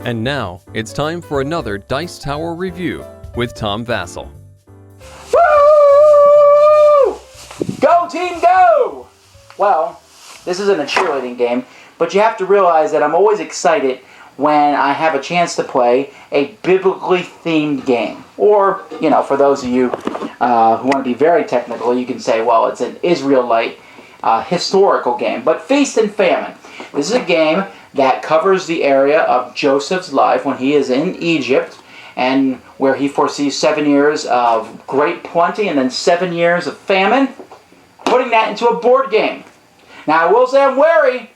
And now, it's time for another Dice Tower review with Tom Vasel. Woo! Go team go! Well, this isn't a cheerleading game, but you have to realize that I'm always excited when I have a chance to play a biblically themed game. Or, you know, for those of you who want to be very technical, you can say, well, it's an Israelite historical game. But Feast and Famine. This is a game that covers the area of Joseph's life when he is in Egypt, and where he foresees 7 years of great plenty and then 7 years of famine, putting that into a board game. Now, I will say I'm wary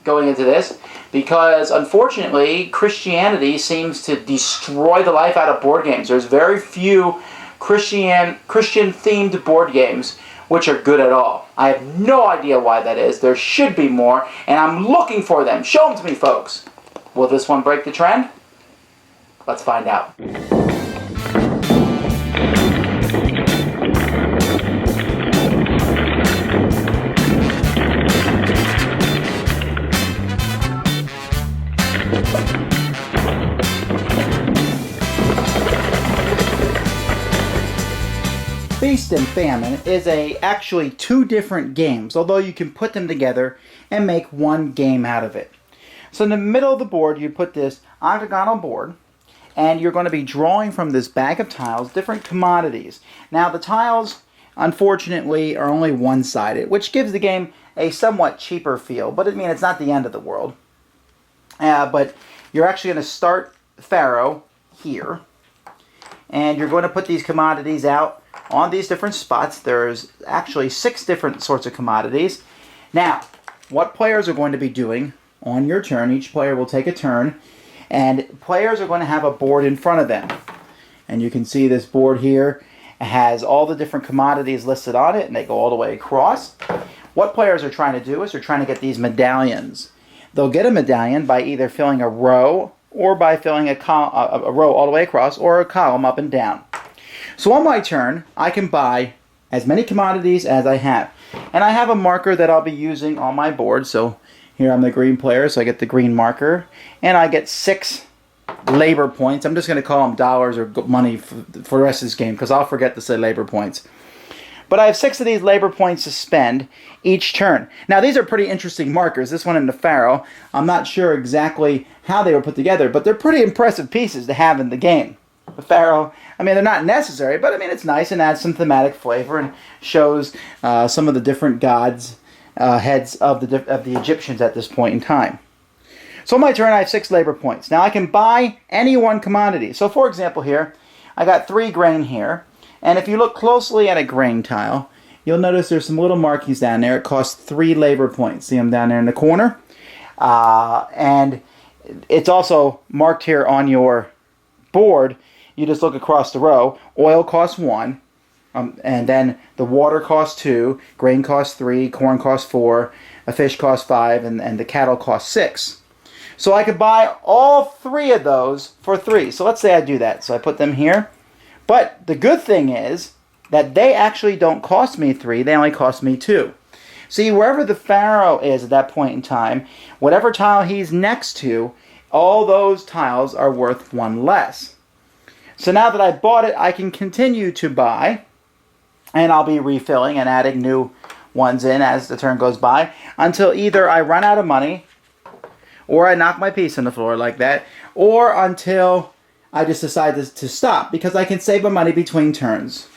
going into this, because unfortunately, Christianity seems to destroy the life out of board games. There's very few Christian-themed board games which are good at all. I have no idea why that is. There should be more, and I'm looking for them. Show them to me, folks. Will this one break the trend? Let's find out. Feast and Famine is actually two different games, although you can put them together and make one game out of it. So in the middle of the board, you put this octagonal board, and you're going to be drawing from this bag of tiles different commodities. Now, the tiles, unfortunately, are only one-sided, which gives the game a somewhat cheaper feel, but I mean, it's not the end of the world. But you're actually going to start Pharaoh here, and you're going to put these commodities out on these different spots. There's actually 6 different sorts of commodities. Now, what players are going to be doing on your turn, each player will take a turn, and players are going to have a board in front of them. And you can see this board here has all the different commodities listed on it, and they go all the way across. What players are trying to do is they're trying to get these medallions. They'll get a medallion by either filling a row or by filling a row all the way across, or a column up and down. So on my turn, I can buy as many commodities as I have. And I have a marker that I'll be using on my board. So here I'm the green player, so I get the green marker. And I get 6 labor points. I'm just going to call them dollars or money for the rest of this game, because I'll forget to say labor points. But I have 6 of these labor points to spend each turn. Now, these are pretty interesting markers. This one and the Pharaoh, I'm not sure exactly how they were put together, but they're pretty impressive pieces to have in the game. The Pharaoh, I mean, they're not necessary, but I mean, it's nice and adds some thematic flavor and shows some of the different gods' heads of the Egyptians at this point in time. So on my turn, I have 6 labor points. Now, I can buy any one commodity. So, for example, here, I got 3 grain here. And if you look closely at a grain tile, you'll notice there's some little markings down there. It costs 3 labor points. See them down there in the corner? And it's also marked here on your board. You just look across the row. Oil costs 1, and then the water costs 2, grain costs 3, corn costs 4, a fish costs 5, and the cattle costs 6. So I could buy all 3 of those for 3. So let's say I do that. So I put them here. But the good thing is that they actually don't cost me 3, they only cost me 2. See, wherever the Pharaoh is at that point in time, whatever tile he's next to, all those tiles are worth 1 less. So now that I bought it, I can continue to buy, and I'll be refilling and adding new ones in as the turn goes by, until either I run out of money, or I knock my piece on the floor like that, or until I just decide to stop, because I can save my money between turns.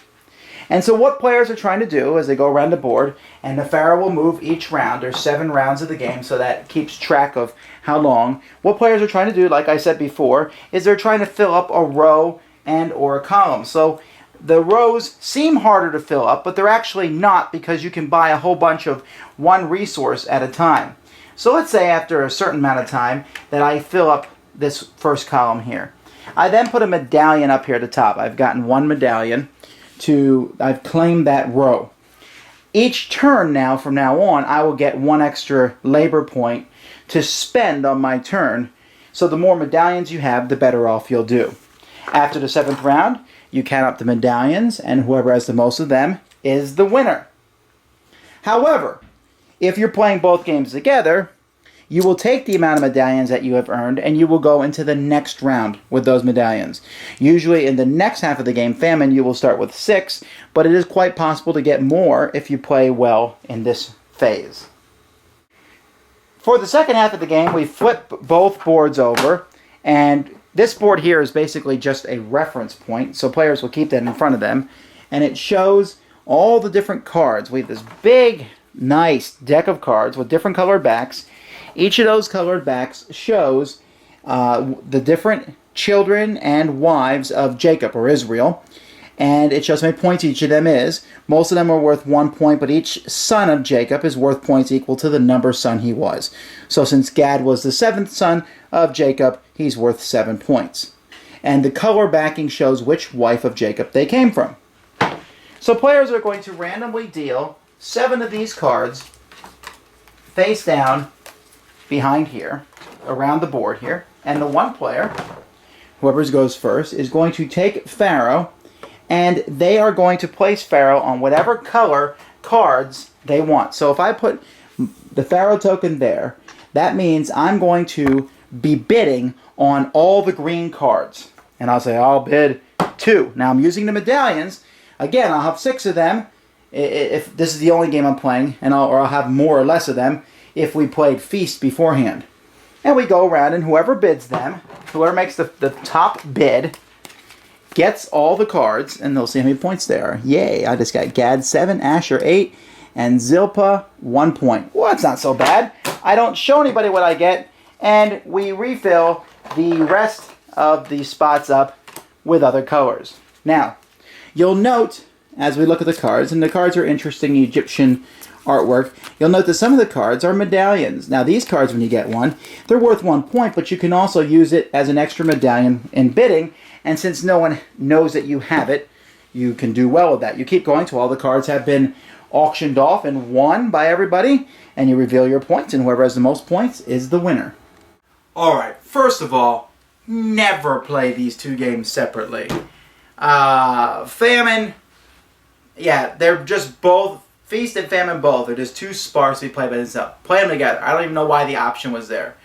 And so what players are trying to do is they go around the board, and the Pharaoh will move each round. There's 7 rounds of the game, so that keeps track of how long. What players are trying to do, like I said before, is they're trying to fill up a row and or a column. So the rows seem harder to fill up, but they're actually not, because you can buy a whole bunch of one resource at a time. So let's say after a certain amount of time that I fill up this first column here. I then put a medallion up here at the top. I've gotten 1 medallion. I've claimed that row. Each turn now, from now on, I will get 1 extra labor point to spend on my turn. So the more medallions you have, the better off you'll do. After the 7th round, you count up the medallions, and whoever has the most of them is the winner. However, if you're playing both games together, you will take the amount of medallions that you have earned and you will go into the next round with those medallions. Usually in the next half of the game, Famine, you will start with 6, but it is quite possible to get more if you play well in this phase. For the second half of the game, we flip both boards over, and this board here is basically just a reference point, so players will keep that in front of them, and it shows all the different cards. We have this big, nice deck of cards with different colored backs. Each of those colored backs shows the different children and wives of Jacob or Israel, and it shows how many points each of them is. Most of them are worth 1 point, but each son of Jacob is worth points equal to the number son he was. So since Gad was the 7th son of Jacob, he's worth 7 points. And the color backing shows which wife of Jacob they came from. So players are going to randomly deal 7 of these cards face down behind here, around the board here. And the one player, whoever goes first, is going to take Pharaoh, and they are going to place Pharaoh on whatever color cards they want. So if I put the Pharaoh token there, that means I'm going to be bidding on all the green cards. And I'll say, I'll bid 2. Now I'm using the medallions. Again, I'll have 6 of them if this is the only game I'm playing, and I'll have more or less of them if we played Feast beforehand. And we go around, and whoever bids them, whoever makes the top bid, gets all the cards, and they'll see how many points there are. Yay, I just got Gad 7, Asher 8, and Zilpah 1 point. Well, that's not so bad. I don't show anybody what I get, and we refill the rest of the spots up with other colors. Now, you'll note, as we look at the cards, and the cards are interesting Egyptian artwork, you'll note that some of the cards are medallions. Now, these cards, when you get one, they're worth 1 point, but you can also use it as an extra medallion in bidding, and since no one knows that you have it, you can do well with that. You keep going till all the cards have been auctioned off and won by everybody, and you reveal your points, and whoever has the most points is the winner. Alright, first of all, never play these 2 games separately. Famine, yeah, they're just both, Feast and Famine both, they're just too sparse to be played by themselves. Play them together. I don't even know why the option was there.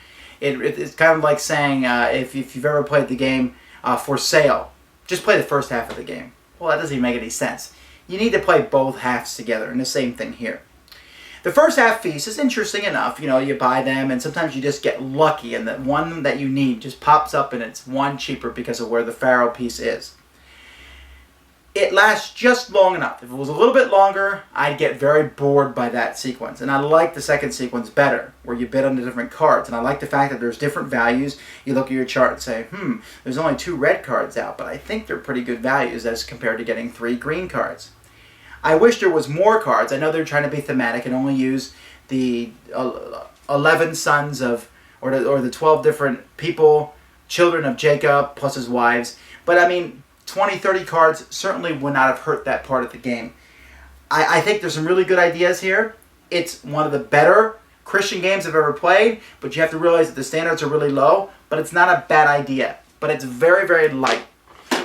It's kind of like saying, if you've ever played the game For Sale, just play the first half of the game. Well, that doesn't even make any sense. You need to play both halves together, and the same thing here. The first half Feast is interesting enough. You know, you buy them, and sometimes you just get lucky, and the one that you need just pops up, and it's 1 cheaper because of where the Pharaoh piece is. It lasts just long enough. If it was a little bit longer, I'd get very bored by that sequence. And I like the second sequence better, where you bid on the different cards. And I like the fact that there's different values. You look at your chart and say, there's only 2 red cards out, but I think they're pretty good values as compared to getting 3 green cards. I wish there was more cards. I know they're trying to be thematic and only use the 11 sons of, or the 12 different people, children of Jacob, plus his wives. But I mean, 20, 30 cards certainly would not have hurt that part of the game. I think there's some really good ideas here. It's one of the better Christian games I've ever played, but you have to realize that the standards are really low, but it's not a bad idea. But it's very, very light.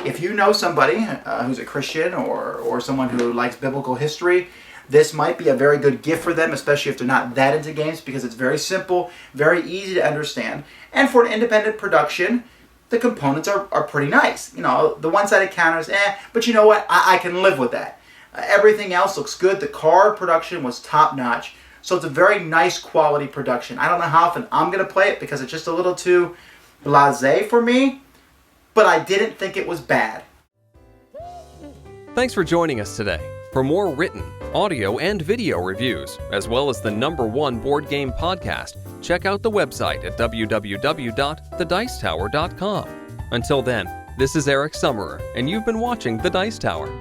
If you know somebody who's a Christian or someone who likes biblical history, this might be a very good gift for them, especially if they're not that into games, because it's very simple, very easy to understand. And for an independent production, the components are pretty nice. You know, the one-sided counters, but you know what? I can live with that. Everything else looks good. The card production was top-notch. So it's a very nice quality production. I don't know how often I'm going to play it because it's just a little too blasé for me, but I didn't think it was bad. Thanks for joining us today. For more written, audio, and video reviews, as well as the #1 board game podcast, check out the website at www.thedicetower.com. Until then, this is Eric Summerer, and you've been watching The Dice Tower.